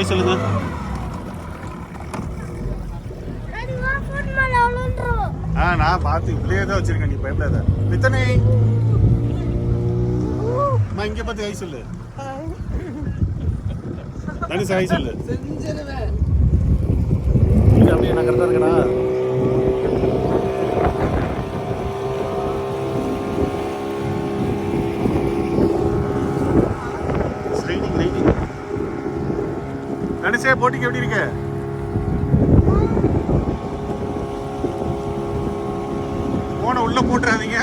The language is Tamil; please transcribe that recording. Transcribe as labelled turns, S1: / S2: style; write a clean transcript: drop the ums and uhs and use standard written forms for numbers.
S1: ஹாய் சொல்லுங்க. நான் பார்த்து இப்படியே தான் வச்சிருக்கேன், நீ பயப்படாத. மித்தனை இங்க பார்த்து ஹாய் சொல்லு. தனுஷ் ஹாய் சொல்லு. அப்படியே நான் கரெக்டாக இருக்கேனா? தனுஷே போட்டிக்கு எப்படி இருக்க? போன உள்ள போட்டுறாதீங்க.